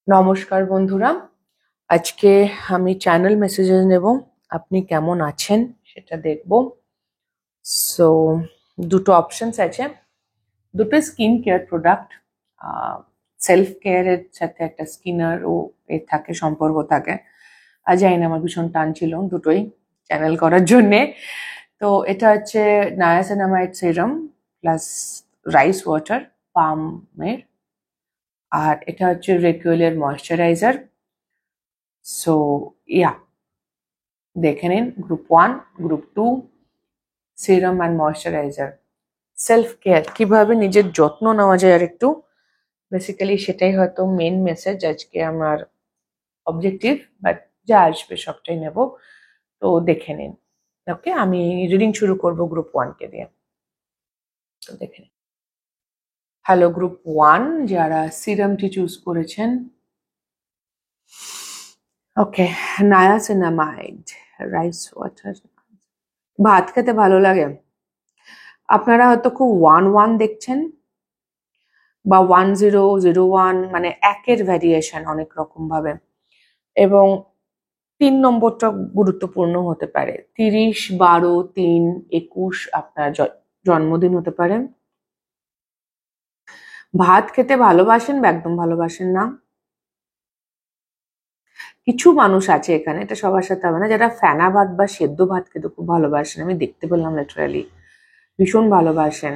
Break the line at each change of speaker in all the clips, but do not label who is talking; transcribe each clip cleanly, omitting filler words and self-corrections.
নমস্কার বন্ধুরা, আজকে আমি চ্যানেল মেসেজেস নেব। আপনি কেমন আছেন সেটা দেখব। সো দুটো অপশনস আছে, দুটো স্কিন কেয়ার প্রোডাক্ট। সেলফ কেয়ারের সাথে একটা স্কিনার ও এর থাকে, সম্পর্ক থাকে। জানি না, আমার ভীষণ টান ছিল দুটোই চ্যানেল করার জন্যে। তো এটা হচ্ছে niacinamide serum plus rice water পামের, আর এটা হচ্ছে রেকুয়েলের ময়শ্চারাইজার। সো ইয়া, দেখে নিন group 1, group 2 serum and moisturiser. Self care, কিভাবে নিজের যত্ন নেওয়া যায় আর একটু, বেসিক্যালি সেটাই হয়তো মেন মেসেজ আজকে আমার অবজেক্টিভ, বাট যা আসবে সবটাই নেব। তো দেখে নিন। ওকে, আমি রিডিং শুরু করব গ্রুপ 1 কে দিয়ে। তো দেখে নিন। হ্যালো গ্রুপ 1, যারা সিরামটি চুজ করেছেন। ওকে, নায়াসিনামাইড রাইস ওয়াটার। ভাত খেতে ভালো লাগে। আপনারা হয়তো খুব 1-1 দেখছেন বা 1001, মানে একের ভ্যারিয়েশন অনেক রকম ভাবে, এবং 3 নম্বরটা গুরুত্বপূর্ণ হতে পারে। 30, 12, 3, 21 আপনার জন্মদিন হতে পারে। ভাত খেতে ভালোবাসেন বা একদম ভালোবাসেন না। কিছু মানুষ আছে এখানে, এটা সবার সাথে হবে না, যারা ফেনা ভাত বা সেদ্ধ ভাত খেতে খুব ভালোবাসেন। আমি দেখতে পেলাম লিটারালি ভীষণ ভালোবাসেন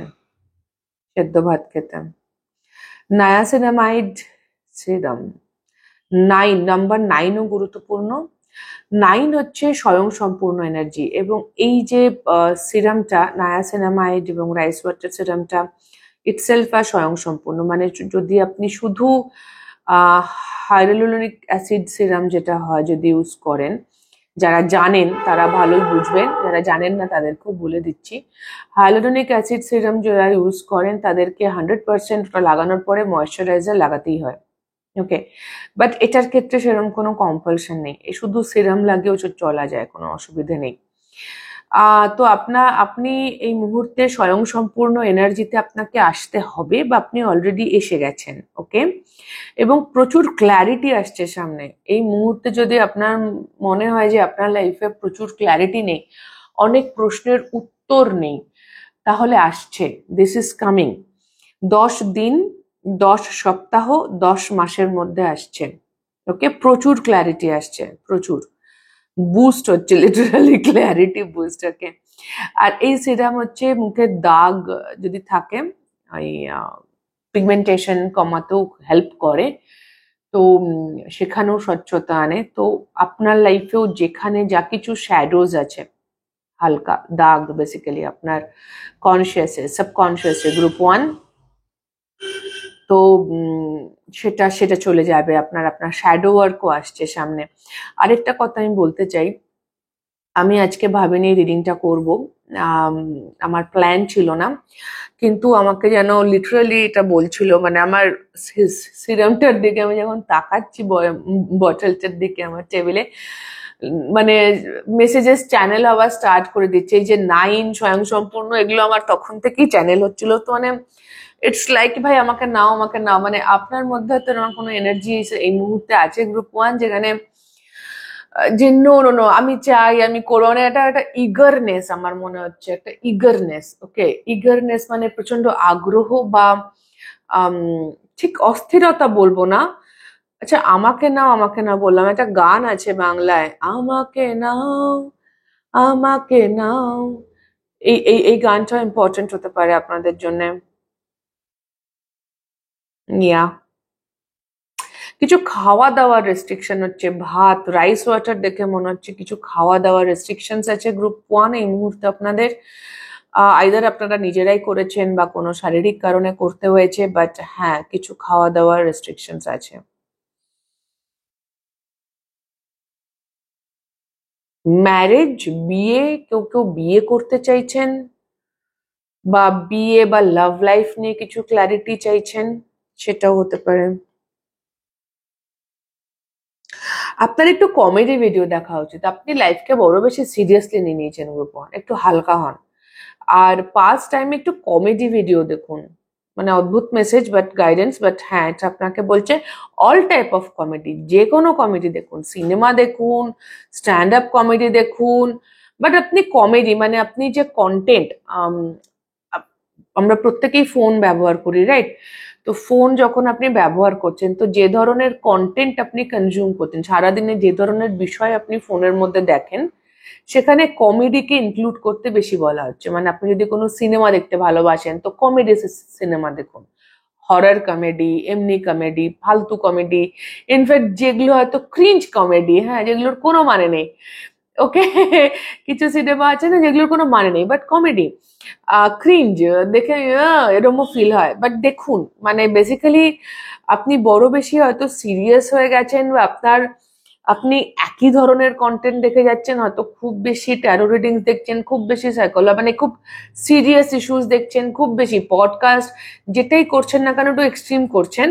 সেদ্ধ ভাত খেতে। নায়াসিনামাইড সিরাম 9, নাম্বার 9ও গুরুত্বপূর্ণ। 9 হচ্ছে স্বয়ংসম্পূর্ণ এনার্জি, এবং এই যে সিরামটা নায়াসিনামাইড এবং রাইস ওয়াটার সিরামটা ইটসেলফ আর স্বয়ংসম্পূর্ণ। মানে যদি আপনি শুধু হাইয়ালুরোনিক অ্যাসিড সিরাম যেটা হয় যদি ইউজ করেন, যারা জানেন তারা ভালোই বুঝবেন, যারা জানেন না তাদেরকেও বলে দিচ্ছি। হাইয়ালুরোনিক অ্যাসিড সিরাম যারা ইউজ করেন তাদেরকে 100% লাগানোর পরে ময়শ্চারাইজার লাগাতেই হয়। ওকে, বাট এটার ক্ষেত্রে সেরকম কোনো কম্পালশন নেই, শুধু সিরাম লাগেও চলা যায়, কোনো অসুবিধে নেই। তো আপনি এই মুহূর্তে স্বয়ংসম্পূর্ণ এনার্জিতে আপনাকে আসতে হবে, বা আপনি অলরেডি এসে গেছেন। ওকে, এবং প্রচুর ক্ল্যারিটি আসছে সামনে। এই মুহূর্তে যদি আপনার মনে হয় যে আপনার লাইফে প্রচুর ক্ল্যারিটি নেই, অনেক প্রশ্নের উত্তর নেই, তাহলে আসছে, দিস ইজ কামিং। 10 দিন, 10 সপ্তাহ, 10 মাসের মধ্যে আসছে। ওকে, প্রচুর ক্ল্যারিটি আসছে, প্রচুর বুস্ট হচ্ছে, লিটারালি ক্ল্যারিটি বুস্ট। ওকে, আর এই সিরাম হচ্ছে মুখের দাগ যদি থাকে, ওই পিগমেন্টেশন কমাতেও হেল্প করে, তো সেখানেও স্বচ্ছতা আনে। তো আপনার লাইফেও যেখানে যা কিছু শ্যাডোজ আছে, হালকা দাগ, বেসিক্যালি আপনার কনসিয়াসে সাবকনসিয়াসে গ্রুপ 1, তো সেটা চলে যাবে। আপনার শ্যাডো ওয়ার্কও আসছে সামনে। আরেকটা কথা আমি বলতে চাই, আমি আজকে ভাবিনি রিডিংটা করব, আমার প্ল্যান ছিল না, কিন্তু আমাকে যেন লিটারালি এটা বলছিল, মানে আমার সিরামটার দিকে আমি যখন তাকাচ্ছি, বটলটার দিকে আমার টেবিলে, মানে মেসেজেস চ্যানেল আবার স্টার্ট করে দিচ্ছে। এই যে 9 স্বয়ংসম্পূর্ণ, এগুলো আমার তখন থেকেই চ্যানেল হচ্ছিল। তো মানে ইটস লাইক, ভাই আমাকে নাও, আমাকে নাও। মানে আপনার মধ্যে হয়তো আমার কোনো এনার্জি এই মুহূর্তে আছে গ্রুপ 1, যেখানে যে নো নো নো, আমি চাই, আমি করবো, মানে একটা ইগারনেস আমার মনে হচ্ছে, একটা ইগারনেস। ওকে, ইগারনেস মানে প্রচন্ড আগ্রহ বা আম, ঠিক অস্থিরতা বলবো না। আচ্ছা, আমাকে নাও, আমাকে নাও বললাম, একটা গান আছে বাংলায়, আমাকে নাও, আমাকে নাও। এই গানটা ইম্পর্টেন্ট হতে পারে আপনাদের জন্য। ইয়া, কিছু খাওয়া দাওয়ার রেস্ট্রিকশন হচ্ছে, ভাত রাইস ওয়াটার দেখে মনে হচ্ছে কিছু খাওয়া দাওয়ার রেস্ট্রিকশনস আছে গ্রুপ 1 এই মুহূর্তে আপনাদের। আইদার আপনারা নিজেরাই করেছেন বা কোনো শারীরিক কারণে করতে হয়েছে, বাট হ্যাঁ, কিছু খাওয়া দাওয়ার রেস্ট্রিকশনস আছে। ম্যারেজ, বিয়ে, কেউ কেউ বিয়ে করতে চাইছেন, বা বিয়ে বা লাভ লাইফ নিয়ে কিছু ক্ল্যারিটি চাইছেন, সেটাও হতে পারে। আপনার একটু কমেডি ভিডিও দেখা উচিত। আপনি লাইফকে বড় বেশি সিরিয়াসলি নিয়ে নিয়েছেন গ্রুপ 1, একটু হালকা হন। আর পাস্ট টাইমে একটু কমেডি ভিডিও দেখুন, মানে অদ্ভুত মেসেজ বাট গাইডেন্স, বাট হ্যাঁ এটা আপনাকে বলছে অল টাইপ অফ কমেডি, যে কোনো কমেডি দেখুন, সিনেমা দেখুন, স্ট্যান্ড আপ কমেডি দেখুন, বাট আপনি কমেডি মানে আপনি যে কন্টেন্ট, আমরা প্রত্যেকেই ফোন ব্যবহার করি, রাইট? তো ফোন যখন আপনি ব্যবহার করছেন, তো যে ধরনের কন্টেন্ট আপনি কনজিউম করছেন, সারাদিনে যে ধরনের বিষয় আপনি ফোনের মধ্যে দেখেন, সেখানে কমেডিকে ইনক্লুড করতে বেশি বলা হচ্ছে। মানে আপনি যদি কোনো সিনেমা দেখতে ভালোবাসেন তো কমেডি সিনেমা দেখুন, হরর কমেডি, এমনি কমেডি, ফালতু কমেডি, ইনফ্যাক্ট যেগুলো হয়তো ক্রিঞ্জ কমেডি, হ্যাঁ, যেগুলোর কোনো মানে নেই, ওকে। কিছু সিনেমা আছে না যেগুলোর কোনো মানে নেই, বাট কমেডি, ক্রিঞ্জ দেখে এরকমও ফিল হয়, বাট দেখুন মানে বেসিক্যালি আপনি বড় বেশি হয়তো সিরিয়াস হয়ে গেছেন, বা আপনি একই ধরনের কন্টেন্ট দেখে যাচ্ছেন, হয়তো খুব বেশি ট্যারো রিডিংস দেখছেন, খুব বেশি সাইকোলজি মানে খুব সিরিয়াস ইস্যুস দেখছেন, খুব বেশি পডকাস্ট, যেটাই করছেন না কেন একটু এক্সট্রিম করছেন,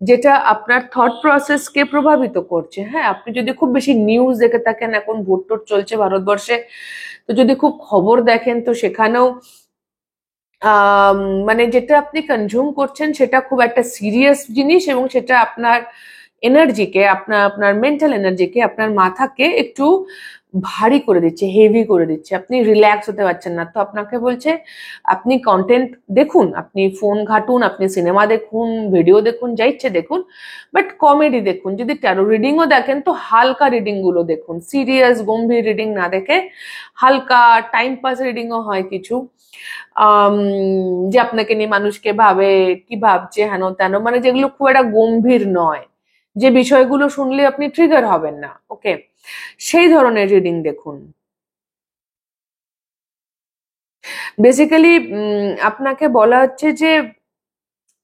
যেটা আপনার থট প্রসেসকে প্রভাবিত করছে। হ্যাঁ, আপনি যদি খুব বেশি নিউজ দেখে থাকেন, এখন ভোট টোট চলছে ভারতবর্ষে, তো যদি খুব খবর দেখেন তো সেখানেও মানে যেটা আপনি কনজিউম করছেন সেটা খুব একটা সিরিয়াস জিনিস, এবং সেটা আপনার এনার্জিকে, আপনার আপনার মেন্টাল এনার্জিকে, আপনার মাথাকে একটু ভারী করে দিচ্ছে, হেভি করে দিচ্ছে, আপনি রিল্যাক্স হতে পারছেন না। তো আপনাকে বলছে আপনি কন্টেন্ট দেখুন, আপনি ফোন ঘাটুন, আপনি সিনেমা দেখুন, ভিডিও দেখুন, যা ইচ্ছে দেখুন, বাট কমেডি দেখুন। যদি ট্যারো রিডিংও দেখেন তো হালকা রিডিং গুলো দেখুন, সিরিয়াস গম্ভীর রিডিং না দেখে হালকা টাইম পাস রিডিংও হয় কিছু, আম, যে আপনাকে নিয়ে মানুষকে ভাবে, কি ভাবছে, হেন তেন, মানে যেগুলো খুব একটা গম্ভীর নয়, যে বিষয়গুলো শুনলে আপনি ট্রিগার হবেন না, ওকে, সেই ধরনের রিডিং দেখুন। বেসিক্যালি আপনাকে বলা হচ্ছে যে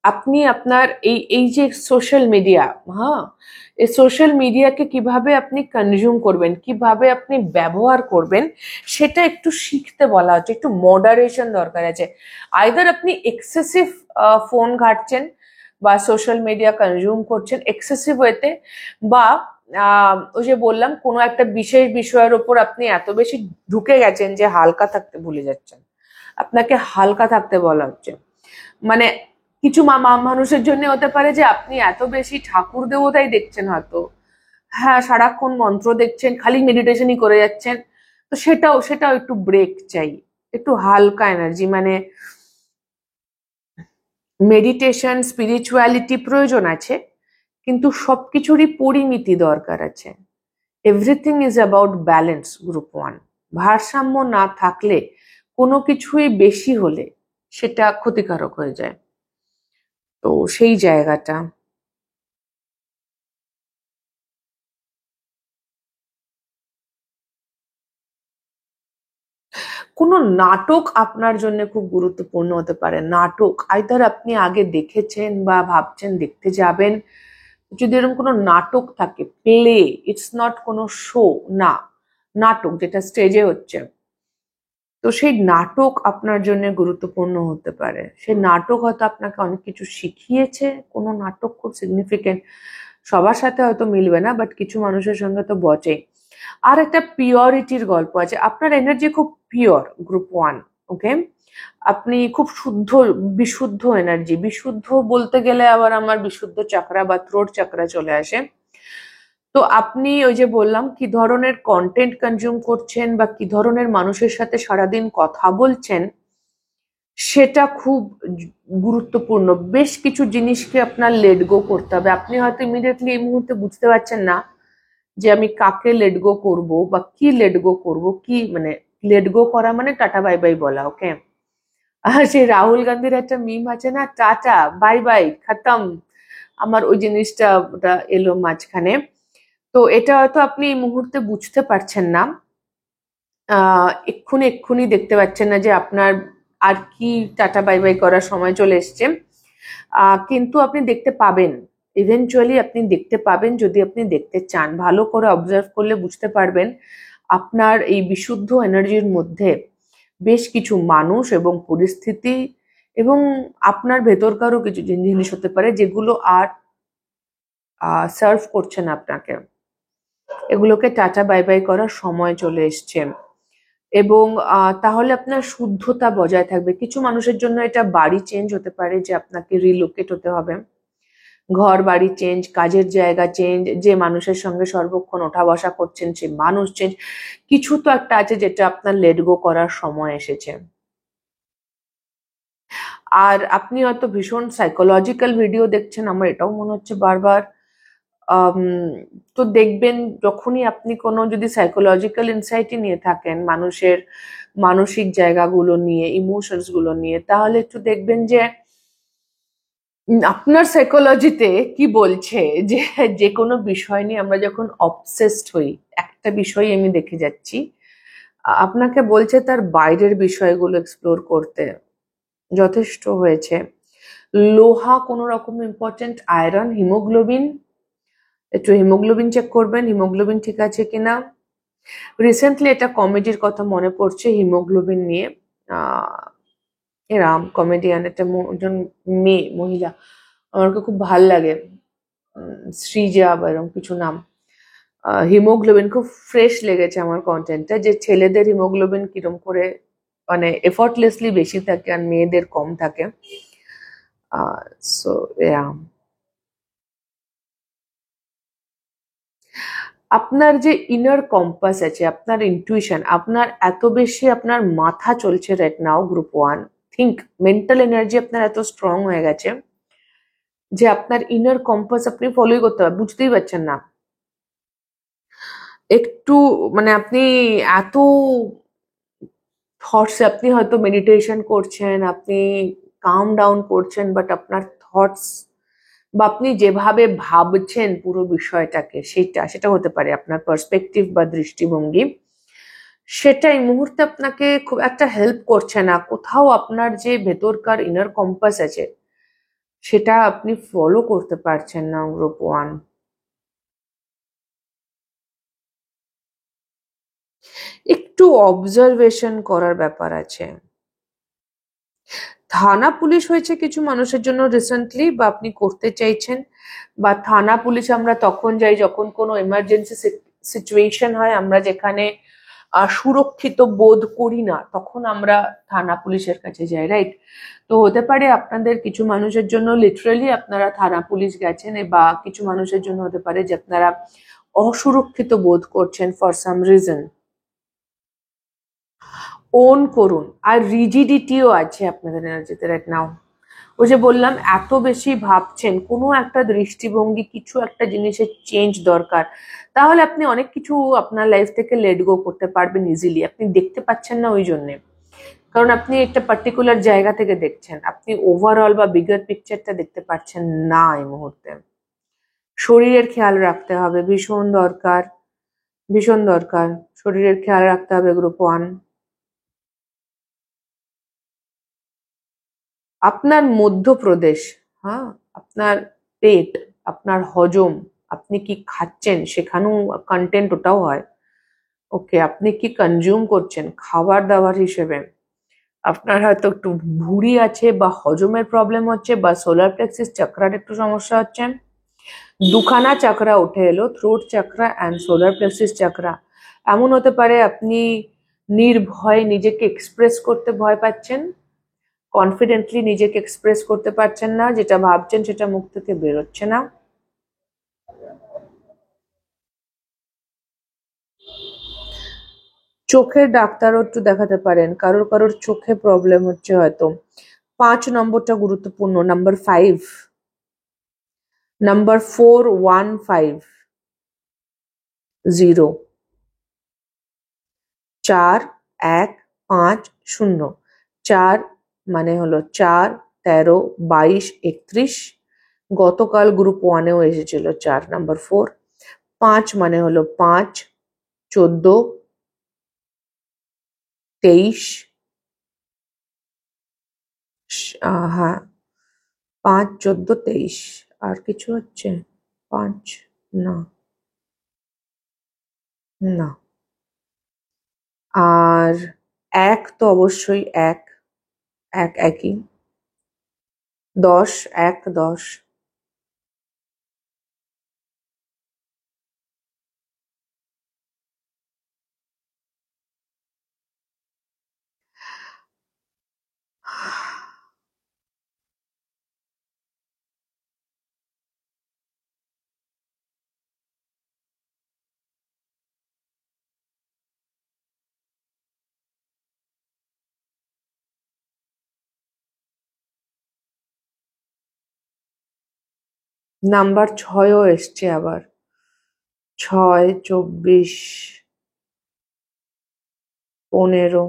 আপনি আপনার এই এই যে সোশ্যাল মিডিয়া, হ্যাঁ, এই সোশ্যাল মিডিয়াকে কিভাবে আপনি কনজিউম করবেন, কিভাবে আপনি ব্যবহার করবেন, সেটা একটু শিখতে বলা হচ্ছে, একটু মডারেশন দরকার আছে। আইদার আপনি এক্সেসিভ ফোন ঘাটছেন বা সোশ্যাল মিডিয়া কনজিউম করছেন এক্সেসিভ ওয়েতে, বা ওই যে বললাম কোনো একটা বিশেষ বিষয়ের ওপর আপনি এত বেশি ঢুকে গেছেন যে হালকা থাকতে ভুলে যাচ্ছেন। আপনাকে হালকা থাকতে বলা হচ্ছে। মানে কিছু মানুষের জন্য হতে পারে যে আপনি এত বেশি ঠাকুর দেবতাই দেখছেন হয়তো, হ্যাঁ, সারাক্ষণ মন্ত্র দেখছেন, খালি মেডিটেশনই করে যাচ্ছেন, তো সেটাও একটু ব্রেক চাই, একটু হালকা এনার্জি, মানে মেডিটেশন স্পিরিচুয়ালিটি প্রয়োজন আছে, কিন্তু সবকিছুরই পরিমিতি দরকার আছে। Everything is about balance, group 1। ভারসাম্য না থাকলে কোনো কিছুই বেশি হলে সেটা ক্ষতিকারক হয়ে যায়। তো সেই জায়গাটা, কোনো নাটক আপনার জন্য খুব গুরুত্বপূর্ণ হতে পারে। নাটক আইদার আপনি আগে দেখেছেন বা ভাবছেন দেখতে যাবেন, যদি এরকম কোনো নাটক থাকে, প্লে, ইটস নট কোনো শো, না, নাটক যেটা স্টেজে হচ্ছে, তো সেই নাটক আপনার জন্য গুরুত্বপূর্ণ হতে পারে। সেই নাটক হয়তো আপনাকে অনেক কিছু শিখিয়েছে, কোনো নাটক খুব সিগনিফিকেন্ট, সবার সাথে হয়তো মিলবে না, বাট কিছু মানুষের সঙ্গে তো বটেই। আর একটা পিওরিটির গল্প আছে, আপনার এনার্জি খুব পিওর, গ্রুপ 1, ওকে, আপনি খুব শুদ্ধ, বিশুদ্ধ এনার্জি। বিশুদ্ধ বলতে গেলে আবার আমার বিশুদ্ধ চাকরা বা থ্রোট চাকরা চলে আসে। তো আপনি ওই যে বললাম কি ধরনের কন্টেন্ট কনজিউম করছেন বা কি ধরনের মানুষের সাথে সারাদিন কথা বলছেন, সেটা খুব গুরুত্বপূর্ণ। বেশ কিছু জিনিসকে আপনার লেট গো করতে হবে। আপনি হয়তো ইমিডিয়েটলি এই মুহূর্তে বুঝতে পারছেন না যে আমি কাকে লেট গো করবো বা কি লেট গো করবো, কি মানে লেট গো করা মানে টাটা বাই বাই বলা, ওকে। আর সেই রাহুল গান্ধীর একটা মিম আছে না, টাটা বাই বাই খতম, আমার ওই জিনিসটা ওটা এলো মাঝখানে। তো এটা হয়তো আপনি এই মুহূর্তে বুঝতে পারছেন না, এক্ষুনি এক্ষুনি দেখতে পাচ্ছেন না যে আপনার আর কি টাটা বাই বাই করার সময় চলে এসছে, কিন্তু আপনি দেখতে পাবেন, ইভেনচুয়ালি আপনি দেখতে পাবেন, যদি আপনি দেখতে চান। ভালো করে অবজার্ভ করলে বুঝতে পারবেন আপনার এই বিশুদ্ধ এনার্জির মধ্যে বেশ কিছু মানুষ এবং পরিস্থিতি এবং আপনার ভেতরকারও কিছু জিনিস হতে পারে যেগুলো আর সার্ভ করছে না আপনাকে, এগুলোকে টাটা বাই বাই করার সময় চলে এসছে। এবং তাহলে আপনার শুদ্ধতা বজায় থাকবে। কিছু মানুষের জন্য এটা বাড়ি চেঞ্জ হতে পারে, যে আপনাকে রিলোকেট হতে হবে, ঘর বাড়ি চেঞ্জ, কাজের জায়গা চেঞ্জ, যে মানুষের সঙ্গে সর্বক্ষণ ওঠা বসা করছেন সে মানুষ চেঞ্জ। কিছু তো একটা আছে যেটা আপনার লেট গো করার সময় এসেছে। আর আপনি হয়তো ভীষণ সাইকোলজিক্যাল ভিডিও দেখছেন, আমার এটাও মনে হচ্ছে বারবার। আম, তো দেখবেন, যখনই আপনি কোনো যদি সাইকোলজিক্যাল ইনসাইটই নিয়ে থাকেন মানুষের মানসিক জায়গাগুলো নিয়ে, ইমোশনস গুলো নিয়ে, তাহলে একটু দেখবেন যে আপনার সাইকোলজিতে কি বলছে। যে যে কোনো বিষয় নিয়ে আমরা যখন অবসেসড হই, একটা বিষয় আমি দেখে যাচ্ছি, আপনাকে বলছে তার বাইরের বিষয়গুলো এক্সপ্লোর করতে। যথেষ্ট হয়েছে। লোহা কোনো রকম ইম্পর্টেন্ট, আয়রন, হিমোগ্লোবিন, একটু হিমোগ্লোবিন চেক করবেন, হিমোগ্লোবিন ঠিক আছে কিনা। রিসেন্টলি এটা কমেডির কথা মনে পড়ছে হিমোগ্লোবিন নিয়ে। আহ এরাম কমেডিয়ান, একটা একজন মেয়ে, মহিলা, আমাকে খুব ভাল লাগে, শ্রীজা বা এরকম কিছু নাম। হিমোগ্লোবিন খুব ফ্রেশ লেগেছে আমার কন্টেন্টটা, যে ছেলেদের হিমোগ্লোবিন কিরম করে মানে এফর্টলেসলি বেশি থাকে আর মেয়েদের কম থাকে। সো আপনার যে ইনার কম্পাস আছে, আপনার ইনটুইশন, আপনার এত বেশি আপনার মাথা চলছে right now, group 1, think, mental energy আপনার এত স্ট্রং হয়ে গেছে যে আপনার ইনার কম্পাস আপনি ফলোই করতে পারবেন, বুঝতেই পারছেন না। একটু মানে আপনি এত থটস, আপনি হয়তো মেডিটেশন করছেন, আপনি কাম ডাউন করছেন, বাট আপনার থটস বা আপনি যেভাবে ভাবছেন পুরো বিষয়টাকে, সেটা হতে পারে আপনার পার্সপেক্টিভ বা দৃষ্টিভঙ্গি, সেটা এই মুহূর্তে আপনাকে খুব একটা হেল্প করছে না। কোথাও আপনার যে ভেতরকার ইনার কম্পাস আছে সেটা আপনি ফলো করতে পারছেন না, গ্রুপ 1। একটু অবজারভেশন করার ব্যাপার আছে। থানা পুলিশ হয়েছে কিছু মানুষের জন্য রিসেন্টলি, বা আপনি করতে চাইছেন, বা থানা পুলিশ আমরা তখন যাই যখন কোনো এমার্জেন্সি সিচুয়েশন হয়, আমরা যেখানে সুরক্ষিত বোধ করি না, তখন আমরা থানা পুলিশের কাছে যাই, রাইট? তো হতে পারে আপনাদের কিছু মানুষের জন্য লিটারালি আপনারা থানা পুলিশ গেছেন, বা কিছু মানুষের জন্য হতে পারে যে আপনারা অসুরক্ষিত বোধ করছেন ফর সাম রিজন। ওন করুন। আর রিজিডিটিও আছে আপনাদের এনার্জিতে রাইট নাও। ওই যে বললাম, এত বেশি ভাবছেন, কোনো একটা দৃষ্টিভঙ্গি, কিছু একটা জিনিসের চেঞ্জ দরকার, তাহলে আপনি অনেক কিছু আপনার লাইফ থেকে লেট গো করতে পারবেন ইজিলি। আপনি দেখতে পাচ্ছেন না ওই জন্যে, কারণ আপনি একটা পার্টিকুলার জায়গা থেকে দেখছেন, আপনি ওভারঅল বা বিগার পিকচারটা দেখতে পাচ্ছেন না এই মুহূর্তে। শরীরের খেয়াল রাখতে হবে, ভীষণ দরকার, ভীষণ দরকার। শরীরের খেয়াল রাখতে হবে, গ্রুপ 1। আপনার মধ্যপ্রদেশ, হ্যাঁ, আপনার পেট, আপনার হজম, আপনি কি খাচ্ছেন সেখানেও কন্টেন্ট ওটাও হয়। ওকে, আপনি কি কনজিউম করছেন খাবার দাবার হিসেবে। আপনার হয়তো একটু ভুঁড়ি আছে, বা হজমের প্রবলেম হচ্ছে, বা সোলার প্লেক্সিস চক্রার একটু সমস্যা হচ্ছে। দুখানা চক্রা উঠে এলো, throat chakra and solar plexus chakra. এমন হতে পারে আপনি নির্ভয়ে নিজেকে এক্সপ্রেস করতে ভয় পাচ্ছেন, কনফিডেন্টলি নিজেকে এক্সপ্রেস করতে পারছেন না, যেটা ভাবছেন সেটা মুখ থেকে বেরোচ্ছে না। চোখের ডাক্তারও একটু দেখাতে পারেন, কারোর কারোর চোখে প্রবলেম হচ্ছে হয়তো। 5 নম্বরটা গুরুত্বপূর্ণ, নাম্বার 5, নাম্বার 4150, 4150। 4 মানে হলো 4, 13, 22, 31। গতকাল গ্রুপ 1-এও এসেছিল 4, নাম্বার 4। 5 মানে হলো 5, 14, 23। হ্যাঁ, 5, 14, 23। আর কিছু হচ্ছে? 5, না, না। আর 1 তো অবশ্যই, এক, একই। 10, 1, 10। নাম্বার 6ও এসছে আবার, 6, 24, 15।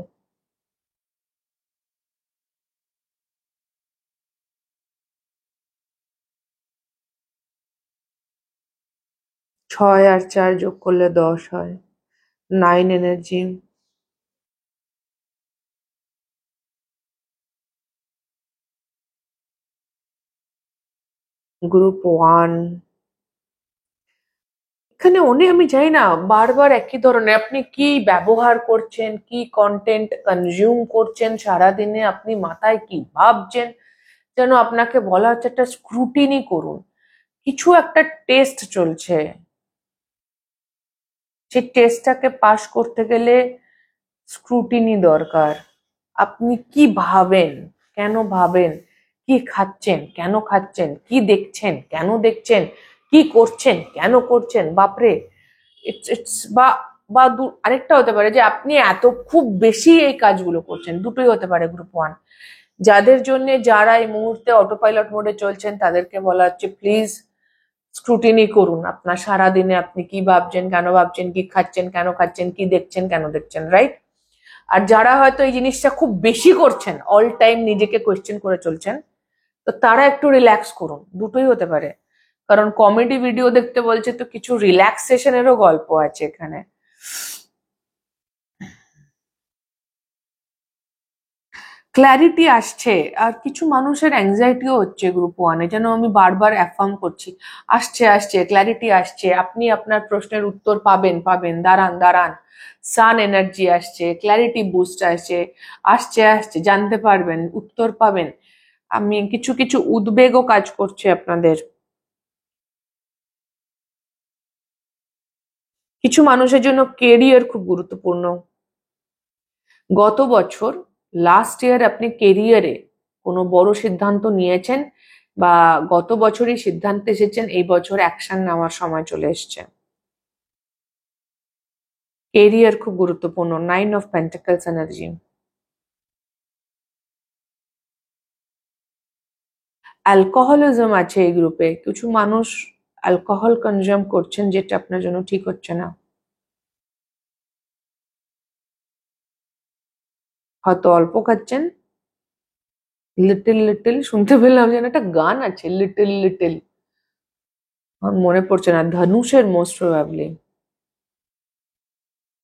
6 আর 4 যোগ করলে 10 হয়। 9 এনার্জি। গ্রুপ 1। এখানে আমি জানি না, বারবার একই ধরনের আপনি কি ব্যবহার করছেন, কি কন্টেন্ট কনজিউম করছেন সারাদিনে, আপনি মাথায় কি ভাবছেন, যেন আপনাকে বলা হচ্ছে একটা স্ক্রুটিনি করুন। কিছু একটা টেস্ট চলছে, সেই টেস্টটাকে পাশ করতে গেলে স্ক্রুটিনি দরকার। আপনি কি ভাবেন, কেন ভাবেন, কি খাচ্ছেন, কেন খাচ্ছেন, কি দেখছেন, কেন দেখছেন, কি করছেন, কেন করছেন, বাপরে। ইটস ইটস বা বা আরেকটা হতে পারে যে আপনি এত খুব বেশি এই কাজগুলো করছেন, দুটোই হতে পারে গ্রুপ 1। যাদের জন্য, যারা এই মুহূর্তে অটো পাইলট মোডে চলছেন, তাদেরকে বলা হচ্ছে প্লিজ স্ক্রুটিনি করুন আপনার সারাদিনে আপনি কি ভাবছেন, কেন ভাবছেন, কি খাচ্ছেন, কেন খাচ্ছেন, কি দেখছেন, কেন দেখছেন, রাইট? আর যারা হয়তো এই জিনিসটা খুব বেশি করছেন, অল টাইম নিজেকে কোয়েশ্চেন করে চলছেন, তো তারা একটু রিল্যাক্স করুন, দুটোই হতে পারে। কারণ কমেডি ভিডিও দেখতে বলছে তো কিছু রিল্যাক্সেশনেরও গল্প আছে এখানে। ক্ল্যারিটি আসছে, আর কিছু মানুষের অ্যাংজাইটিও হচ্ছে গ্রুপ 1-এ, যেন আমি বারবার অ্যাফার্ম করছি, আসছে আসছে ক্ল্যারিটি আসছে, আপনি আপনার প্রশ্নের উত্তর পাবেন পাবেন, দাঁড়ান দাঁড়ান। সান এনার্জি আসছে, ক্ল্যারিটি বুস্ট আসছে, আসছে আসছে, জানতে পারবেন, উত্তর পাবেন। আমি কিছু কিছু উদ্বেগও কাজ করছে আপনাদের। কিছু মানুষের জন্য কেরিয়ার খুব গুরুত্বপূর্ণ। গত বছর, লাস্ট ইয়ার আপনি কেরিয়ারে কোনো বড় সিদ্ধান্ত নিয়েছেন, বা গত বছরই সিদ্ধান্ত এসেছেন, এই বছর অ্যাকশন নেওয়ার সময় চলে এসছে। কেরিয়ার খুব গুরুত্বপূর্ণ। 9 অফ পেন্টাকলস এনার্জি। অ্যালকোহলিজম আছে এই গ্রুপে, কিছু মানুষ অ্যালকোহল কনজিউম করছেন, যেটা আপনার জন্য ঠিক হচ্ছে না। হয়তো অল্প খাচ্ছেন, লিটল লিটল, শুনতে পেলাম যেন একটা গান আছে, লিটল লিটল, মনে পড়ছে না, ধনুষের most probably.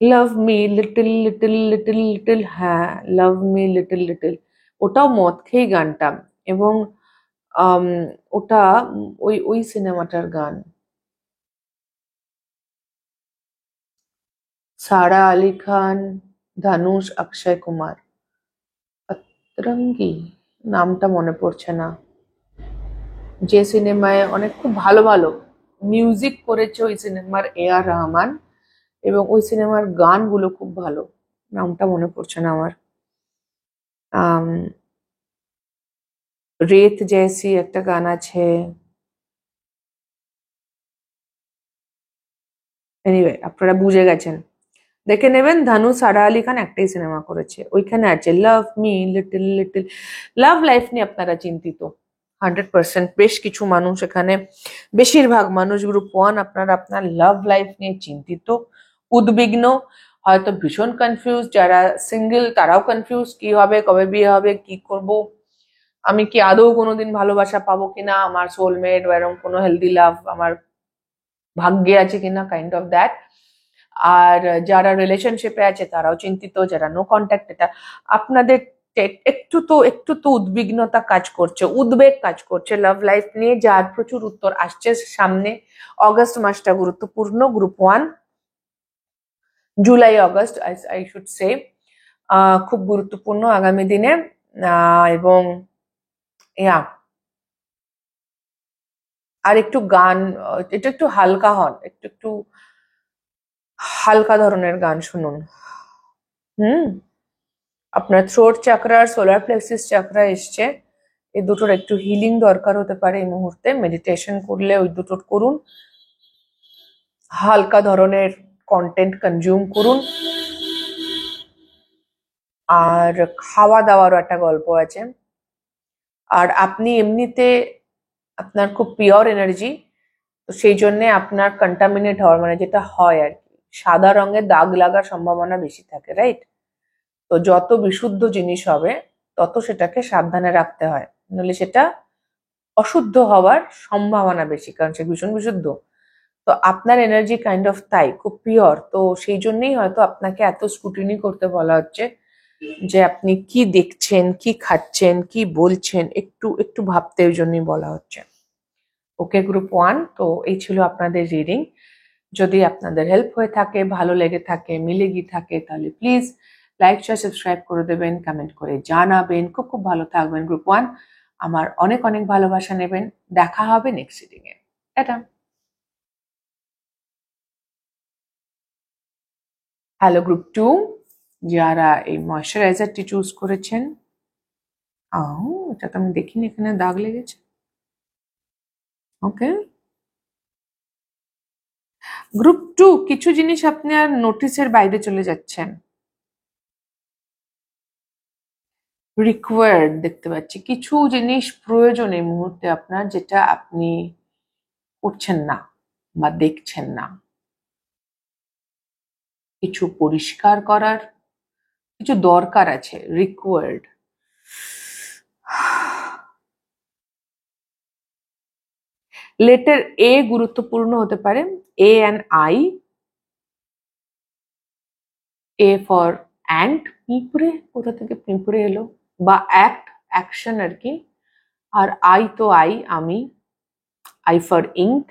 Love me little little little little, হ্যাঁ, লাভ মি লিটল লিটল। ওটাও মদ খেয়ে গানটা, এবং আম, ওটা ওই ওই সিনেমাটার গান। সারা আলি খান, ধানুষ, অক্ষয় কুমার। অতরঙ্গি, নামটা মনে পড়ছে না। যে সিনেমায় অনেক খুব ভালো ভালো মিউজিক করেছে ওই সিনেমার A R রহমান, এবং ওই সিনেমার গানগুলো খুব ভালো। নামটা মনে পড়ছে না আমার। আম, রেত জैसी একটা গান আছে। এনিওয়ে, আপনারা বুঝে গেছেন, দেখে নেবেন। ধানু, সারা আলি খান একটাই সিনেমা করেছে, ওইখানে আছে লাভ me little little. Love life নিয়ে আপনারা চিন্তিত 100%। বেশ কিছু মানুষ এখানে, বেশিরভাগ মানুষ গ্রুপ 1, আপনারা আপনার লাভ লাইফ নিয়ে চিন্তিত, উদ্বিগ্ন, হয়তো ভীষণ কনফিউজ। যারা সিঙ্গেল তারাও কনফিউজ, কি হবে, কবে বিয়ে হবে, কি করব, আমি কি আদৌ কোনোদিন ভালোবাসা পাবো কিনা, আমার সোলমেট বা এরকম কোনো হেলদি লাভ আমার ভাগ্যে আছে কিনা, কাইন্ড অফ দ্যাট। আর যারা রিলেশনশিপে আছে তারাও চিন্তিত, যারা নো কন্ট্যাক্ট, এটা আপনাদের একটু তো উদ্বিগ্নতা কাজ করছে, উদ্বেগ কাজ করছে লাভ লাইফ নিয়ে, যার প্রচুর উত্তর আসছে সামনে। অগস্ট মাসটা গুরুত্বপূর্ণ group 1, July August I should say, খুব গুরুত্বপূর্ণ আগামী দিনে। এবং ইয়া, আর একটু গান, এটা একটু হালকা হন, একটু একটু হালকা ধরনের গান শুনুন। হুম। আপনার থ্রোট চাকরা আর সোলার প্লেক্সিস চাকরা এসছে, এই দুটোর একটু হিলিং দরকার হতে পারে এই মুহূর্তে। মেডিটেশন করলে ওই দুটোর করুন, হালকা ধরনের কন্টেন্ট কনজিউম করুন। আর খাওয়া দাওয়ারও একটা গল্প আছে। আর আপনি এমনিতে আপনার খুব পিওর এনার্জি, তো সেই জন্য আপনার কন্টামিনেট হওয়ার মানে যেটা হয় আর কি, সাদা রঙের দাগ লাগার সম্ভাবনা বেশি থাকে, রাইট? তো যত বিশুদ্ধ জিনিস হবে তত সেটাকে সাবধানে রাখতে হয়, নইলে সেটা অশুদ্ধ হওয়ার সম্ভাবনা বেশি, কারণ সে ভীষণ বিশুদ্ধ। তো আপনার এনার্জি কাইন্ড অফ তাই খুব পিওর, তো সেই জন্যই হয়তো আপনাকে এত স্ক্রুটিনি করতে বলা হচ্ছে, যে আপনি কি দেখছেন, কি খাচ্ছেন, কি বলছেন, একটু একটু ভাবতে, ওই জন্যই বলা হচ্ছে। ওকে গ্রুপ 1, তো এই ছিল আপনাদের রিডিং। যদি আপনাদের হেল্প হয়ে থাকে, ভালো লেগে থাকে, মিলে গিয়ে থাকে, তাহলে প্লিজ লাইক শেয়ার সাবস্ক্রাইব করে দেবেন, কমেন্ট করে জানাবেন। খুব খুব ভালো থাকবেন গ্রুপ 1, আমার অনেক অনেক ভালোবাসা নেবেন। দেখা হবে next reading a. Tata. Hello group 2, যারা এই ময়শ্চারাইজারটি চুজ করেছেন, এটা তো আমি দেখিনি, এখানে দাগ লেগেছে। ওকে গ্রুপ 2, কিছু জিনিস আপনি আর নোটিসের বাইরে চলে যাচ্ছেন। রিকোয়ার্ড দেখতে পাচ্ছি, কিছু জিনিস প্রয়োজন এই মুহূর্তে আপনার, যেটা আপনি করছেন না বা দেখছেন না। কিছু পরিষ্কার করার, কিছু দরকার আছে, রিকোয়ার্ড। লেটার এ গুরুত্বপূর্ণ হতে পারে, A and I. A for ant, পিঁপড়ে, কোথা থেকে পিঁপড়ে এলো, বা অ্যাক্ট, অ্যাকশন আর কি। আর আই তো আই, আমি, আই ফর ইঙ্ক।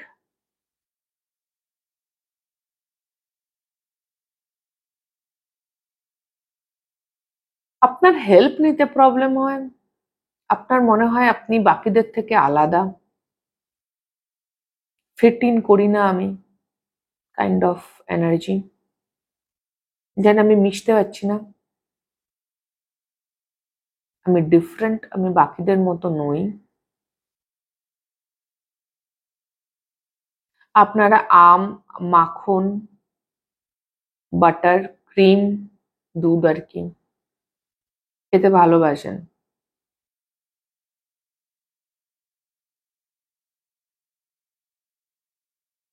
আপনার হেল্প নিতে প্রবলেম হয়, আপনার মনে হয় আপনি বাকিদের থেকে আলাদা, ফিট ইন করি না আমি, কাইন্ড অফ এনার্জি, যেন আমি মিশতে পারছি না, আমি ডিফারেন্ট, আমি বাকিদের মতো নই। আপনারা আম, মাখন, বাটার, ক্রিম, দুধ আর কি খেতে ভালোবাসেন।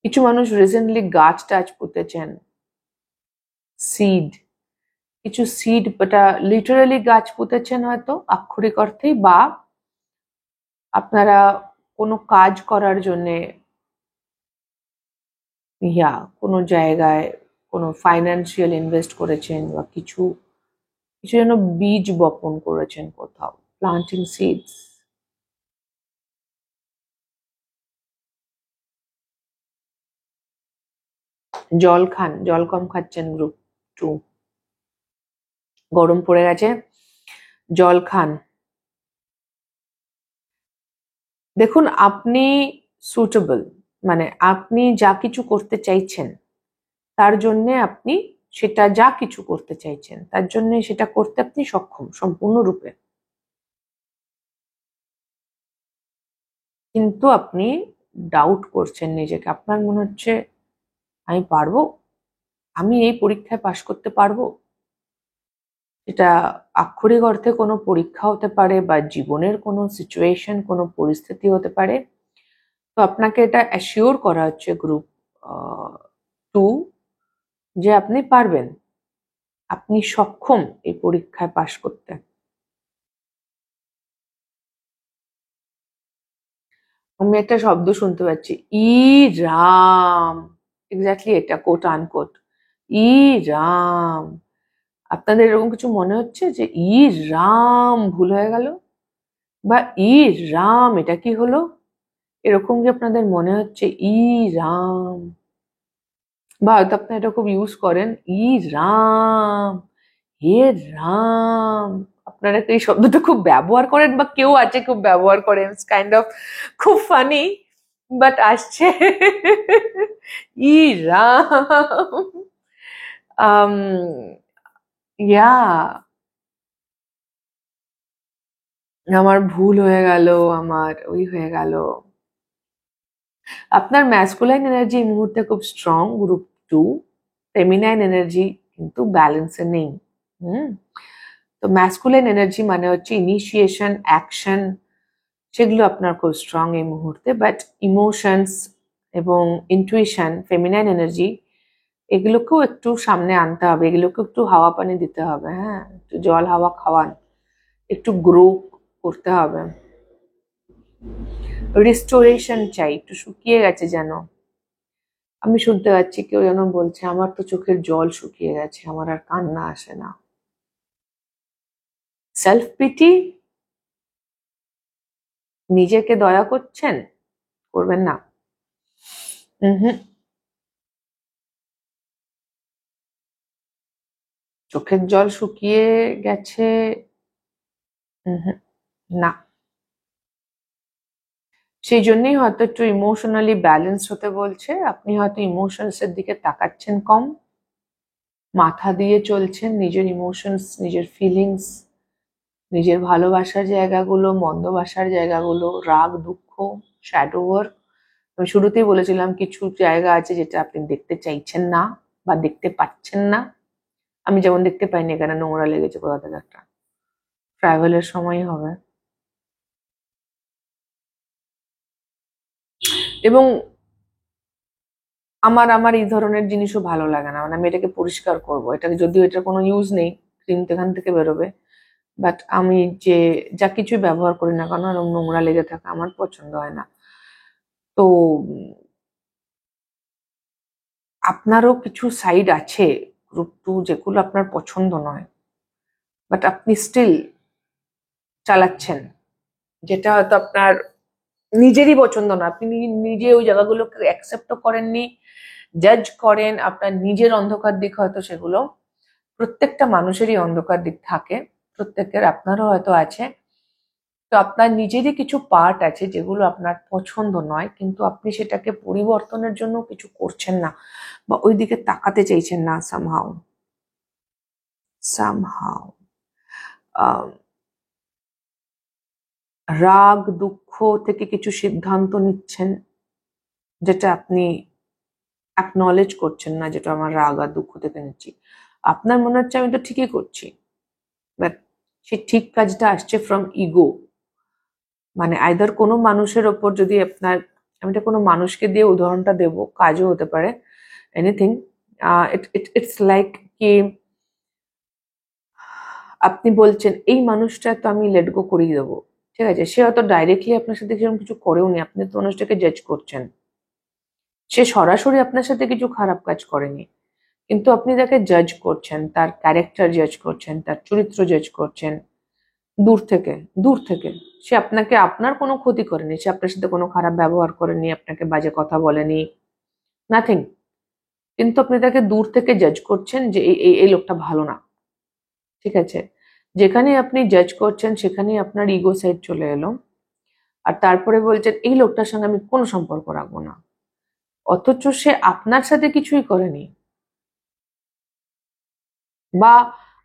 কিছু মানুষ রিসেন্টলি গাছ টাছ পুঁতেছেন, সিড, কিছু সিড, এটা লিটারালি গাছ পুঁতেছেন হয়তো আক্ষরিক অর্থেই, বা আপনারা কোনো কাজ করার জন্য, কোনো জায়গায় কোনো ফাইন্যান্সিয়াল ইনভেস্ট করেছেন, বা কিছু কিছু যেন বীজ বপন করেছেন কোথাও, প্লান্টিং সিডস। জল খান, জল কম খাচ্ছেন গ্রুপ 2, গরম পড়ে গেছে, জল খান। দেখুন, আপনি সুটেবল, মানে আপনি যা কিছু করতে চাইছেন তার জন্য, আপনি সেটা যা কিছু করতে চাইছেন তার জন্য সেটা করতে আপনি সক্ষম সম্পূর্ণরূপে, কিন্তু আপনি ডাউট করছেন নিজেকে, আপনার মনে হচ্ছে আমি পারবো, আমি এই পরীক্ষায় পাশ করতে পারবো। এটা আক্ষরিক অর্থে কোনো পরীক্ষা হতে পারে, বা জীবনের কোনো সিচুয়েশন, কোনো পরিস্থিতি হতে পারে। তো আপনাকে এটা অ্যাসিওর করা হচ্ছে গ্রুপ 2, যে আপনি পারবেন, আপনি সক্ষম এই পরীক্ষায় পাশ করতে। আমি একটা শব্দ শুনতে পাচ্ছি, ই রাম, এক্স্যাক্টলি এটা, কোট আনকোট, ই রাম। আপনাদের এরকম কিছু মনে হচ্ছে যে ই রাম ভুল হয়ে গেল, বা ই রাম এটা কি হলো, এরকম কি আপনাদের মনে হচ্ছে? ই রাম, বা হয়তো আপনারা এটা খুব ইউজ করেন, ই রাম, হে রাম। আপনারা এই শব্দটা খুব ব্যবহার করেন, বা কেউ আছে খুব ব্যবহার করেন, কাইন্ড অফ খুব ফানি, বাট আসছে ই রাম। আম ইয়া আমার ভুল হয়ে গেল, আমার ওই হয়ে গেল। আপনার ম্যাসকুলাইন এনার্জি এই মুহূর্তে খুব স্ট্রং গ্রুপ 2, ফেমিনাইন এনার্জি কিন্তু ব্যালেন্সে নেই। তো ম্যাসকুলাইন এনার্জি মানে হচ্ছে ইনিশিয়েশন, অ্যাকশন, সেগুলো আপনার খুব স্ট্রং এই মুহূর্তে, বাট ইমোশনস এবং ইনটুইশন, ফেমিনাইন এনার্জি, এগুলোকেও একটু সামনে আনতে হবে, এগুলোকে একটু হাওয়া পানি দিতে হবে। হ্যাঁ, একটু জল হাওয়া খাওয়ান, একটু গ্রো করতে হবে। রিস্টোরেশন চাই, একটু শুকিয়ে গেছে যেন। আমি শুনতে পাচ্ছি কেউ যেন বলছে আমার তো চোখের জল শুকিয়ে গেছে, আমার আর কান্না আসে না। সেলফ পিটি, নিজেকে দয়া করছেন, করবেন না। হুম, চোখের জল শুকিয়ে গেছে, হুম, না। সেই জন্যই হয়তো একটু ইমোশনালি ব্যালেন্স হতে বলছে। আপনি হয়তো ইমোশনস এর দিকে তাকাচ্ছেন কম, মাথা দিয়ে চলছেন নিজের ইমোশনস, নিজের ফিলিংস, নিজের ভালোবাসার জায়গাগুলো, মন্দবাসার জায়গাগুলো, রাগ, দুঃখ, শ্যাডো ওয়ার্ক। আমি শুরুতেই বলেছিলাম কিছু জায়গা আছে যেটা আপনি দেখতে চাইছেন না বা দেখতে পাচ্ছেন না। আমি যেমন দেখতে পাইনি এখানে নোংরা লেগেছে কোথা থেকে একটা, ট্রাভেলের সময় হবে। এবং আমার আমার এই ধরনের জিনিসও ভালো লাগে না, মানে আমি এটাকে পরিষ্কার করবো, এটাকে যদিও এটার কোনো ইউজ নেই, ক্রিম তো এখান থেকে বেরোবে, বাট আমি যে যা কিছু ব্যবহার করি না কেন এরকম নোংরা লেগে থাকা আমার পছন্দ হয় না। তো আপনারও কিছু সাইড আছে গ্রুপ টু যেগুলো আপনার পছন্দ নয়, বাট আপনি স্টিল চালাচ্ছেন, যেটা হয়তো আপনার নিজেরই পছন্দ না। আপনি নিজে ওই জায়গাগুলোকে অ্যাকসেপ্টও করেননি, জাজ করেন, আপনার নিজের অন্ধকার দিক হয়তো সেগুলো। প্রত্যেকটা মানুষেরই অন্ধকার দিক থাকে, প্রত্যেকের, আপনারও হয়তো আছে। তো আপনার নিজেরই কিছু পার্ট আছে যেগুলো আপনার পছন্দ নয়, কিন্তু আপনি সেটাকে পরিবর্তনের জন্য কিছু করছেন না বা ওই দিকে তাকাতে চাইছেন না। সামহাউ সামহাউ রাগ দুঃখ থেকে কিছু সিদ্ধান্ত নিচ্ছেন যেটা আপনি অ্যাকনলেজ করছেন না, যেটা আমার রাগ আর দুঃখ থেকে নিচ্ছি। আপনার মনে হচ্ছে আমি তো ঠিকই করছি, বাট সেই ঠিক কাজটা আসছে ফ্রম ইগো। মানে আইদার কোনো মানুষের ওপর যদি আপনার, আমি এটা কোনো মানুষকে দিয়ে উদাহরণটা দেবো, কাজও হতে পারে, এনিথিং। ইটস লাইক কি আপনি বলছেন এই মানুষটা তো আমি লেট গো করিয়ে দেবো, ঠিক আছে, সে হয়তো ডাইরেক্টলি আপনার সাথে সেরকম কিছু করেও নি, আপনি তো মানুষটাকে জাজ করছেন, সে সরাসরি আপনার সাথে কিছু খারাপ কাজ করেনি, কিন্তু আপনি তাকে জাজ করছেন, তার ক্যারেক্টার জাজ করছেন, তার চরিত্র জাজ করছেন দূর থেকে। দূর থেকে সে আপনাকে, আপনার কোনো ক্ষতি করেনি, সে আপনার সাথে কোনো খারাপ ব্যবহার করেনি, আপনাকে বাজে কথা বলেনি, নাথিং, কিন্তু আপনি তাকে দূর থেকে জাজ করছেন যে এই লোকটা ভালো না, ঠিক আছে। যেখানে আপনি জাজ করছেন সেখানেই আপনার ইগো সাইড চলে এলো, আর তারপরে বলছেন এই লোকটার সঙ্গে আমি কোনো সম্পর্ক রাখবো না, অথচ সে আপনার সাথে কিছুই করেনি, বা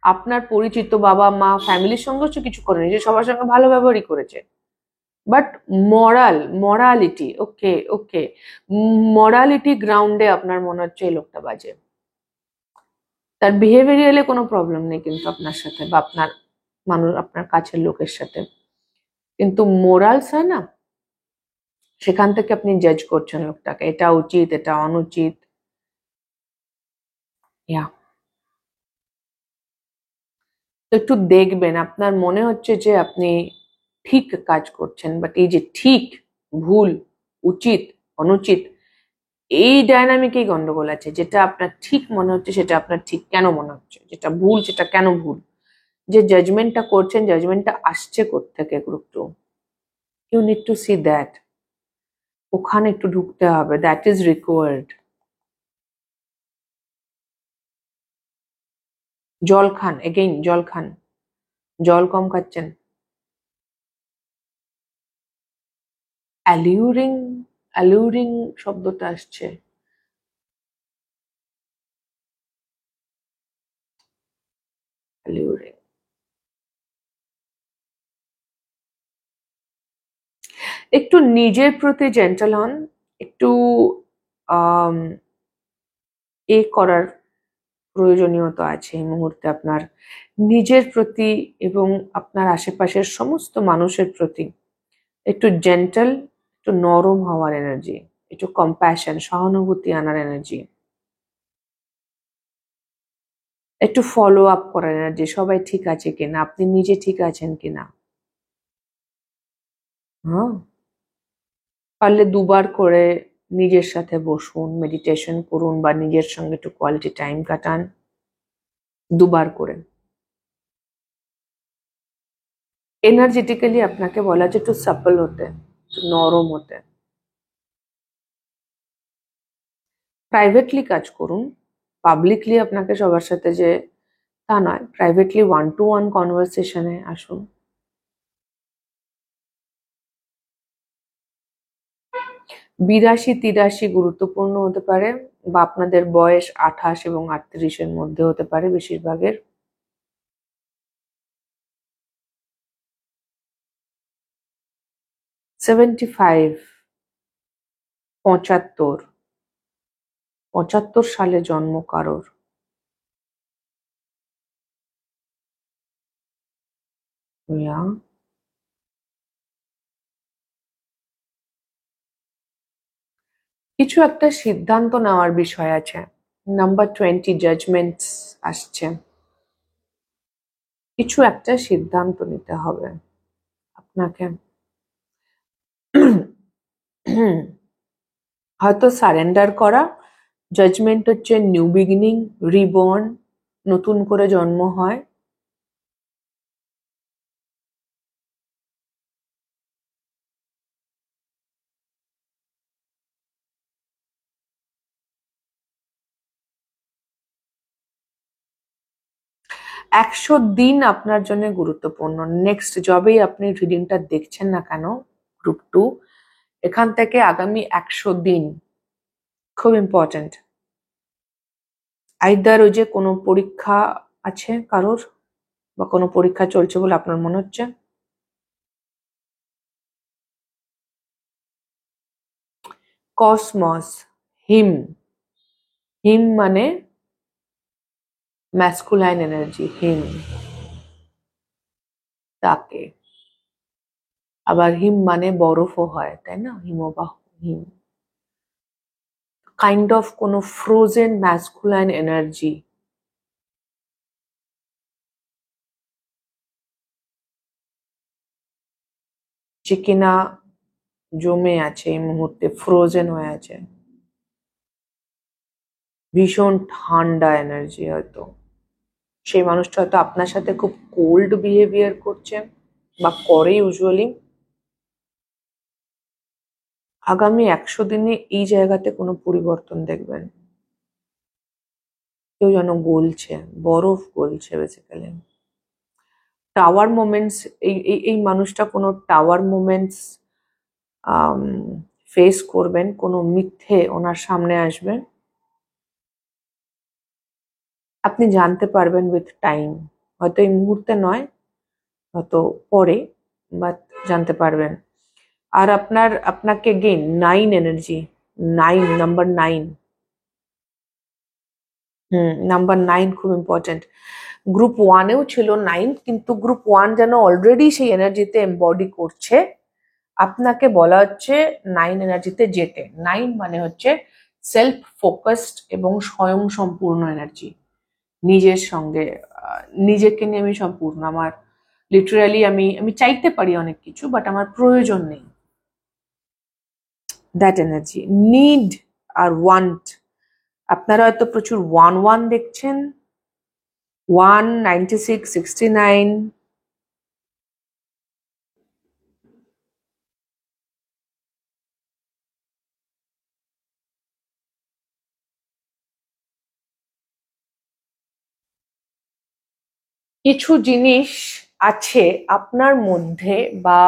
আপনার পরিচিত বাবা মা ফ্যামিলির সঙ্গেও সে কিছু করেনি, যে সবার সঙ্গে ভালো ব্যবহারই করেছে। But morality, okay okay, morality গ্রাউন্ডে আপনার মনে হচ্ছে এই লোকটা বাজে। তার বিহেভিয়ারালে কোনো প্রবলেম নেই কিন্তু আপনার সাথে বা আপনার মানুষ, আপনার কাছের লোকের সাথে, কিন্তু মোরালস হয় না, সেখান থেকে আপনি জাজ করছেন লোকটাকে, এটা উচিত এটা অনুচিত। ইয়া, তো একটু দেখবেন, আপনার মনে হচ্ছে যে আপনি ঠিক কাজ করছেন, বাট এই যে ঠিক, ভুল, উচিত, অনুচিত, এই ডায়নামিকেই গন্ডগোল আছে। যেটা আপনার ঠিক মনে হচ্ছে সেটা আপনার ঠিক কেন মনে হচ্ছে, যেটা ভুল সেটা কেন ভুল, যে জাজমেন্টটা করছেন জাজমেন্টটা আসছে কোত্থেকে group two, you need to see that. ওখানে একটু ঢুকতে হবে, দ্যাট ইজ রিকোয়ার্ড। জল খান, এগেইন জল খান, জল কম খাচ্ছেন। অ্যালিউরিং, অ্যালিউরিং শব্দটা আসছে, অ্যালিউরিং। একটু নিজের প্রতি জেন্টাল হন, একটু আম, করার প্রয়োজনীয়তা আছে এই মুহূর্তে আপনার নিজের প্রতি এবং আপনার আশেপাশের সমস্ত মানুষের প্রতি। একটু জেন্টাল, একটু নরম হওয়ার এনার্জি, একটু কম্প্যাশন, সহানুভূতি আনার এনার্জি, একটু ফলো আপ করার এনার্জি, সবাই ঠিক আছে কিনা, আপনি নিজে ঠিক আছেন কিনা। হ্যাঁ, পারলে দুবার করে নিজের সাথে বসুন, মেডিটেশন করুন বা নিজের সঙ্গে একটু কোয়ালিটি টাইম কাটান, দুবার করে। এনার্জেটিক্যালি আপনাকে বলা হচ্ছে একটু সাপল হতে, একটু নরম হতে। প্রাইভেটলি কাজ করুন, পাবলিকলি আপনাকে সবার সাথে যে তা নয়, প্রাইভেটলি 1-to-1 কনভারসেশনে আসুন। 82-83 গুরুত্বপূর্ণ হতে পারে, বা আপনাদের বয়স 28 এবং 38-এর মধ্যে হতে পারে বেশিরভাগের। $75, 75, 75 সালে জন্ম কারোর, কিছু একটা সিদ্ধান্ত নেওয়ার বিষয় আছে। নাম্বার 20 জাজমেন্টস আসছে, কিছু একটা সিদ্ধান্ত নিতে হবে আপনাকে। হয়তো সারেন্ডার করা। জাজমেন্ট হচ্ছে নিউ বিগিনিং, রিবর্ন, নতুন করে জন্ম হয়। একশো দিন আপনার জন্য গুরুত্বপূর্ণ। নেক্সট যবেই আপনি রিডিংটা দেখছেন না কেন, গ্রুপ 2, এখান থেকে আগামী 100 দিন খুব ইম্পর্টেন্ট। আইদার ওই যে কোনো পরীক্ষা আছে কারোর, বা কোনো পরীক্ষা চলছে বলে আপনার মনে হচ্ছে, কসমস, হিম, হিম মানে ম্যাসকুলাইন এনার্জি, হিম, তাকে। আবার হিম মানে বরফও হয়, তাই না, হিমবাহ, হিম। কাইন্ড অফ কোনো ফ্রোজেন ম্যাসকুলাইন এনার্জি যে কিনা জমে আছে এই মুহূর্তে, ফ্রোজেন হয়ে আছে। ভীষণ ঠান্ডা এনার্জি হয়তো। সেই মানুষটা হয়তো আপনার সাথে খুব কোল্ড বিহেভিয়ার করছে বা করে ইউজুয়ালি। আগামী 100 দিনে এই জায়গাতে কোনো পরিবর্তন দেখবেন। কেউ যেন গলছে, বরফ গলছে বেসিক্যালি। টাওয়ার মোমেন্টস, এই মানুষটা কোনো টাওয়ার মোমেন্টস ফেস করবেন, কোনো মিথ্যে ওনার সামনে আসবে, আপনি জানতে পারবেন উইথ টাইম। হয়তো এই মুহূর্তে নয়, হয়তো পরে, বাট জানতে পারবেন। আর আপনাকে গেইন 9 এনার্জি, 9, নাম্বার 9। নাম্বার 9 খুব ইম্পর্টেন্ট। গ্রুপ 1-এও ছিল 9, কিন্তু গ্রুপ 1 যেন অলরেডি সেই এনার্জিতে এমবডি করছে। আপনাকে বলা হচ্ছে 9 এনার্জিতে যেতে। 9 মানে হচ্ছে সেলফ ফোকাসড এবং স্বয়ং সম্পূর্ণ এনার্জি। নিজের সঙ্গে, নিজেকে নিয়ে আমি সম্পূর্ণ। আমার লিটারালি আমি চাইতে পারি অনেক কিছু, বাট আমার প্রয়োজন নেই। দ্যাট এনার্জি, নিড আর ওয়ান্ট। আপনারা হয়তো প্রচুর 1-1 দেখছেন, 1, 96, 69। কিছু জিনিস আছে আপনার মধ্যে, বা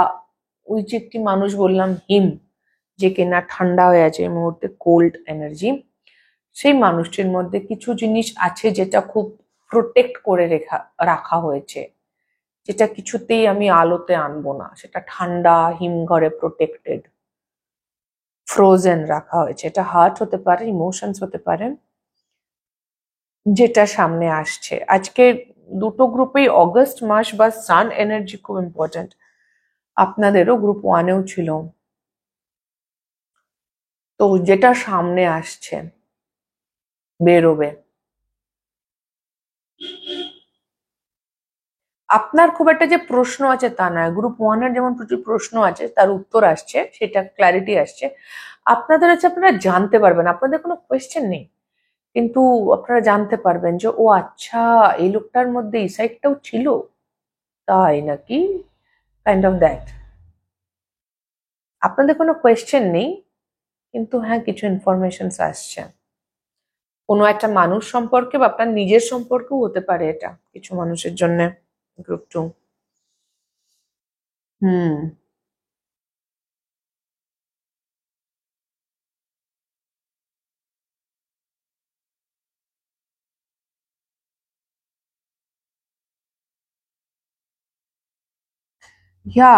ওই যে একটি মানুষ বললাম হিম, যে কিনা ঠান্ডা হয়ে আছে এই মুহূর্তে, কোল্ড এনার্জি, সেই মানুষটির মধ্যে কিছু জিনিস আছে যেটা খুব প্রোটেক্ট করে রাখা হয়েছে, যেটা কিছুতেই আমি আলোতে আনবো না। সেটা ঠান্ডা হিমঘরে প্রোটেক্টেড, ফ্রোজেন রাখা হয়েছে। এটা হার্ট হতে পারে, ইমোশনস হতে পারে, যেটা সামনে আসছে। আজকে দুটো গ্রুপেই অগস্ট মাস বা সান এনার্জি খুব ইম্পর্টেন্ট। আপনাদেরও গ্রুপ ওয়ানেও ছিল। তো যেটা সামনে আসছে বেরোবে, আপনার খুব একটা যে প্রশ্ন আছে তা নয়, গ্রুপ ওয়ানের যেমন প্রচুর প্রশ্ন আছে তার উত্তর আসছে, সেটা ক্ল্যারিটি আসছে। আপনাদের হচ্ছে আপনারা জানতে পারবেন, আপনাদের কোনো কোয়েশ্চেন নেই, কিন্তু আপনারা জানতে পারবেন যে ও আচ্ছা, এই লোকটার মধ্যে এই সাইডটাও ছিল, তাই নাকি, কাইন্ড অফ দ্যাট। আপনাদের কোনো কোয়েশ্চেন নেই, কিন্তু হ্যাঁ কিছু ইনফরমেশন আসছে কোনো একটা মানুষ সম্পর্কে বা আপনার নিজের সম্পর্কেও হতে পারে এটা কিছু মানুষের জন্য। Group two. হুম। ইয়া,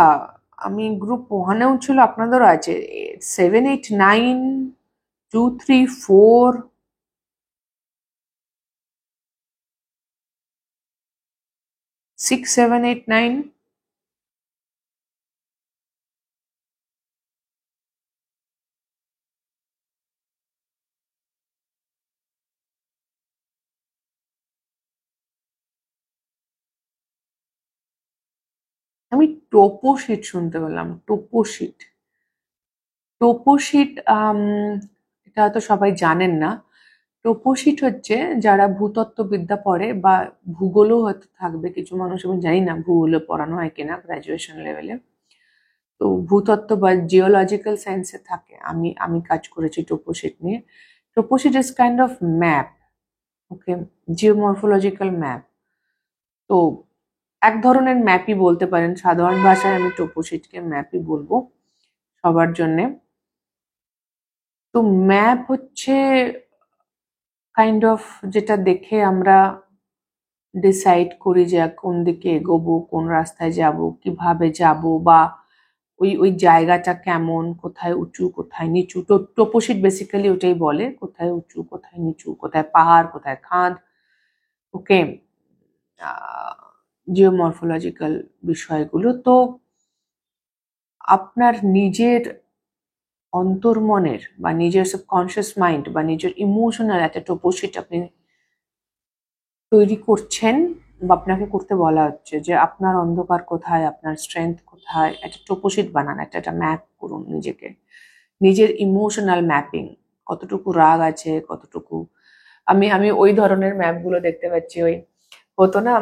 আমি গ্রুপ ওয়ানেও ছিল, আপনাদেরও আছে। 7, 8, 9, 2, 3, 4, 6, 7, 8, 9। আমি টোপো শিট শুনতে পেলাম, টোপো শিট। টোপো শিট, এটা হয়তো সবাই জানেন না। টোপো শিট হচ্ছে যারা ভূতত্ত্ববিদ্যা পড়ে বা ভূগোলও হয়তো থাকবে কিছু মানুষ, আমি জানি না ভূগোলে পড়ানো হয় কিনা গ্রাজুয়েশন লেভেলে। তো ভূতত্ত্ব বা জিওলজিক্যাল সায়েন্সে থাকে, আমি আমি কাজ করেছি টোপো শিট নিয়ে। Topo sheet is kind of map, okay, geomorphological map. তো এক ধরনের ম্যাপই বলতে পারেন, সাধারণ ভাষায় আমি টোপো শিটকে ম্যাপই বলবো সবার জন্যে। তো ম্যাপ হচ্ছে কাইন্ড অফ যেটা দেখে আমরা ডিসাইড করি যে কোন দিকে এগোবো, কোন রাস্তায় যাব, কিভাবে যাব, বা ওই ওই জায়গাটা কেমন, কোথায় উঁচু কোথায় নিচু। তো টোপোশিট বেসিক্যালি ওটাই বলে, কোথায় উঁচু কোথায় নিচু, কোথায় পাহাড় কোথায় খাদ, ওকে, জিওমরফোলজিক্যাল বিষয়গুলো। তো আপনার নিজের অন্তর্মনের বা নিজের সাবকনশিয়াস মাইন্ড বা নিজের ইমোশনাল একটা টোপোশিট আপনি তৈরি করছেন, বা আপনাকে করতে বলা হচ্ছে যে আপনার অন্ধকার কোথায়, আপনার স্ট্রেংথ কোথায়, একটা টোপোশিট বানান, একটা ম্যাপ করুন নিজেকে, নিজের ইমোশনাল ম্যাপিং, কতটুকু রাগ আছে কতটুকু। আমি আমি ওই ধরনের ম্যাপগুলো দেখতে পাচ্ছি। ওই হতো না,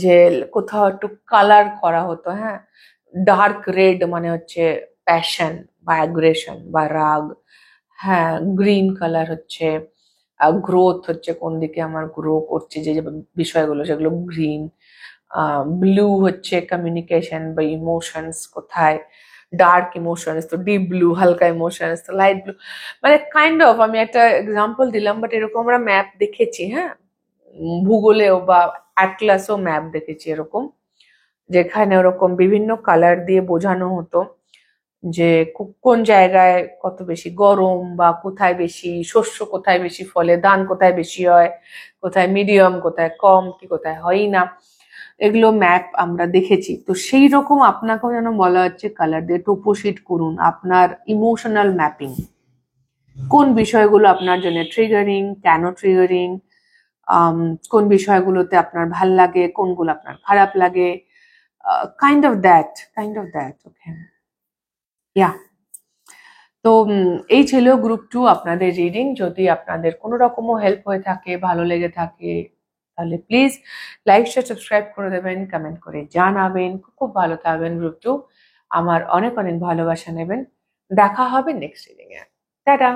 যে কোথাও একটু কালার করা হতো, হ্যাঁ, ডার্ক রেড মানে হচ্ছে প্যাশন বা অ্যাগ্রেশন বা রাগ, হ্যাঁ, গ্রিন কালার হচ্ছে গ্রোথ, হচ্ছে কোন দিকে আমার গ্রো করছে যে যে বিষয়গুলো সেগুলো গ্রিন। ব্লু হচ্ছে কমিউনিকেশন বা ইমোশনস কোথায়, ডার্ক ইমোশনস তো ডিপ ব্লু, হালকা ইমোশনস তো লাইট ব্লু। মানে কাইন্ড অফ, আমি একটা এক্সাম্পল দিলাম, বাট এরকম আমরা ম্যাপ দেখেছি, হ্যাঁ, ভূগোলেও বা অ্যাটলাসও ম্যাপ দেখেছি এরকম, যেখানে ওরকম বিভিন্ন কালার দিয়ে বোঝানো হতো যে কোন জায়গায় কত বেশি গরম, বা কোথায় বেশি শস্য, কোথায় বেশি ফলে, ধান কোথায় বেশি হয়, কোথায় মিডিয়াম, কোথায় কম, কি কোথায় হয়ই না। এগুলো ম্যাপ আমরা দেখেছি। তো সেই রকম আপনাকেও যেন বলা হচ্ছে কালার দিয়ে টোপোশিট করুন আপনার ইমোশনাল ম্যাপিং, কোন বিষয়গুলো আপনার জন্য ট্রিগারিং, কেন ট্রিগারিং, কোন বিষয়গুলোতে আপনার ভাল লাগে, কোনগুলো আপনার খারাপ লাগে, কাইন্ড অফ দ্যাট, ওকে, ইয়া। তো এই ছিল গ্রুপ টু আপনাদের রিডিং। যদি আপনাদের কোনো রকমও হেল্প হয়ে থাকে, ভালো লেগে থাকে, তাহলে প্লিজ লাইক শেয়ার সাবস্ক্রাইব করে দেবেন, কমেন্ট করে জানাবেন। খুব খুব ভালো থাকবেন গ্রুপ টু, আমার অনেক অনেক ভালোবাসা নেবেন। দেখা হবে নেক্সট রিডিং এ। টাটা।